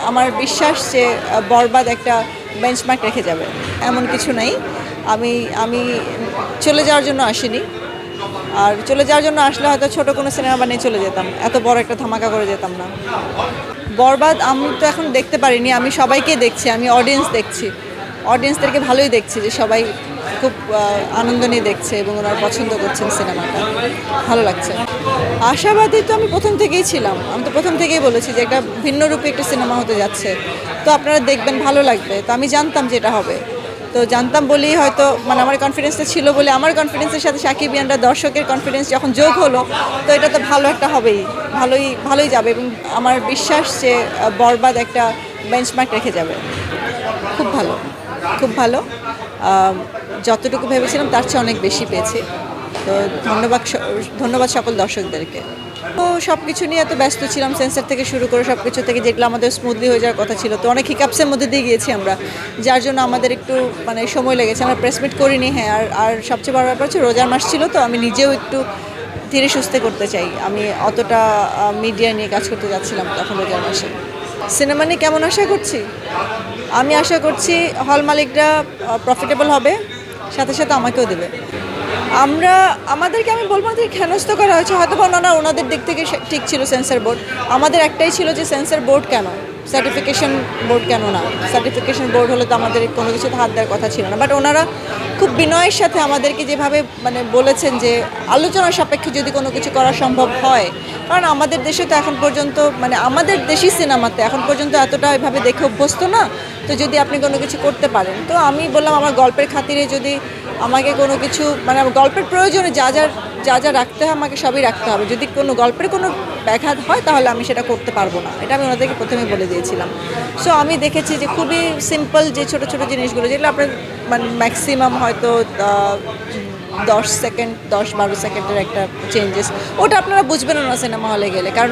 আমার বিশ্বাস যে বরবাদ একটা বেঞ্চমার্ক রেখে যাবে, এমন কিছু নাই। আমি আমি চলে যাওয়ার জন্য আসিনি, আর চলে যাওয়ার জন্য আসলে হয়তো ছোট কোনো সিনেমা বানিয়ে চলে যেতাম, এত বড় একটা ধামাকা করে যেতাম না। বরবাদ আমি তো এখন দেখতে পারিনি, আমি সবাইকে দেখছি, আমি অডিয়েন্স দেখছি, অডিয়েন্সদেরকে ভালোই দেখছি যে সবাই খুব আনন্দ নিয়ে দেখছে এবং ওনারা পছন্দ করছেন সিনেমাটা, ভালো লাগছে। আশাবাদী তো আমি প্রথম থেকেই ছিলাম, আমি তো প্রথম থেকেই বলেছি যে একটা ভিন্নরূপী একটা সিনেমা হতে যাচ্ছে, তো আপনারা দেখবেন, ভালো লাগবে। তো আমি জানতাম যে এটা হবে, তো জানতাম বলেই হয়তো মানে আমার কনফিডেন্সটা ছিল বলে, আমার কনফিডেন্সের সাথে সাকিবিয়ানরা দর্শকের কনফিডেন্স যখন যোগ হলো, তো এটা তো ভালো একটা হবেই, ভালোই যাবে। এবং আমার বিশ্বাস যে বরবাদ একটা বেঞ্চমার্ক রেখে যাবে। খুব ভালো, খুব ভালো। যতটুকু ভেবেছিলাম তার চেয়ে অনেক বেশি পেয়েছি। তো ধন্যবাদ সকল দর্শকদেরকে। তো সব কিছু নিয়ে এত ব্যস্ত ছিলাম, সেন্সার থেকে শুরু করে সব কিছু থেকে, যেগুলো আমাদের স্মুথলি হয়ে যাওয়ার কথা ছিল, তো অনেক হিকাপসের মধ্যে দিয়ে গিয়েছি আমরা, যার জন্য আমাদের একটু মানে সময় লেগেছে। আমরা প্রেসমিট করিনি, হ্যাঁ। আর সবচেয়ে বড় ব্যাপার হচ্ছে রোজার মাস ছিল, তো আমি নিজেও একটু ধীরে সুস্থে করতে চাই। আমি অতটা মিডিয়া নিয়ে কাজ করতে যাচ্ছিলাম তখন রোজার মাসে। সিনেমা নিয়ে কেমন আশা করছি? আমি আশা করছি হল মালিকরা প্রফিটেবল হবে, সাথে সাথে আমাকেও দেবে। আমাদেরকে আমি বলবো না যে হেনস্থ করা হয়েছে, হয়তো বা ওনাদের দিক থেকে ঠিক ছিল সেন্সর বোর্ড। আমাদের একটাই ছিল যে সেন্সর বোর্ড কেন, সার্টিফিকেশন বোর্ড কেন না? সার্টিফিকেশন বোর্ড হলে তো আমাদের কোনো কিছুতে হাত দেওয়ার কথা ছিল না। বাট ওনারা খুব বিনয়ের সাথে আমাদেরকে যেভাবে মানে বলেছেন যে আলোচনার সাপেক্ষে যদি কোনো কিছু করা সম্ভব হয়, কারণ আমাদের দেশে তো এখন পর্যন্ত মানে আমাদের দেশি সিনেমাতে এখন পর্যন্ত এতটা এভাবে দেখে অভ্যস্ত না, তো যদি আপনি কোনো কিছু করতে পারেন। তো আমি বললাম আমার গল্পের খাতিরে যদি আমাকে কোনো কিছু মানে গল্পের প্রয়োজনে যা যা রাখতে হয় আমাকে সবই রাখতে হবে, যদি কোনো গল্পের কোনো ব্যাঘাত হয় তাহলে আমি সেটা করতে পারবো না, এটা আমি ওনাদেরকে প্রথমে বলে দিয়েছিলাম। সো আমি দেখেছি যে খুবই সিম্পল যে ছোট ছোট জিনিসগুলো, যেগুলো আপনার মানে ম্যাক্সিমাম হয়তো 10-12 সেকেন্ডের একটা চেঞ্জেস, ওটা আপনারা বুঝবেন না সিনেমা হলে গেলে, কারণ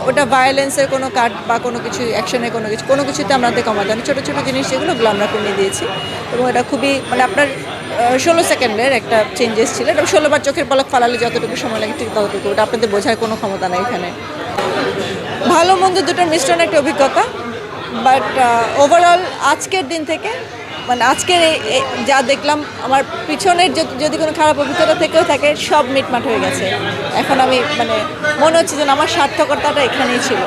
ওটা ভায়োলেন্সের কোনো কাট বা কোনো কিছু অ্যাকশনের কোনো কিছুতে আমাদের কমাতে হয়। ছোটো ছোটো জিনিস যেগুলো আমরা কমিয়ে দিয়েছি, এবং এটা খুবই মানে আপনার 16 সেকেন্ডের একটা চেঞ্জেস ছিল। এটা 16বার চোখের পলক ফালালে যতটুকু সময় লাগে ঠিক ততটুকু, ওটা আপনাদের বোঝার কোনো ক্ষমতা নেই এখানে। ভালো মন্দ দুটোর মিশ্রণ একটা অভিজ্ঞতা, বাট ওভারঅল আজকের দিন থেকে মানে আজকের যা দেখলাম, আমার পিছনের যদি কোনো খারাপ অভিজ্ঞতা থেকেও থাকে, সব মিটমাট হয়ে গেছে। এখন আমি মানে মনে হচ্ছে যেন আমার সার্থকতাটা এখানেই ছিল।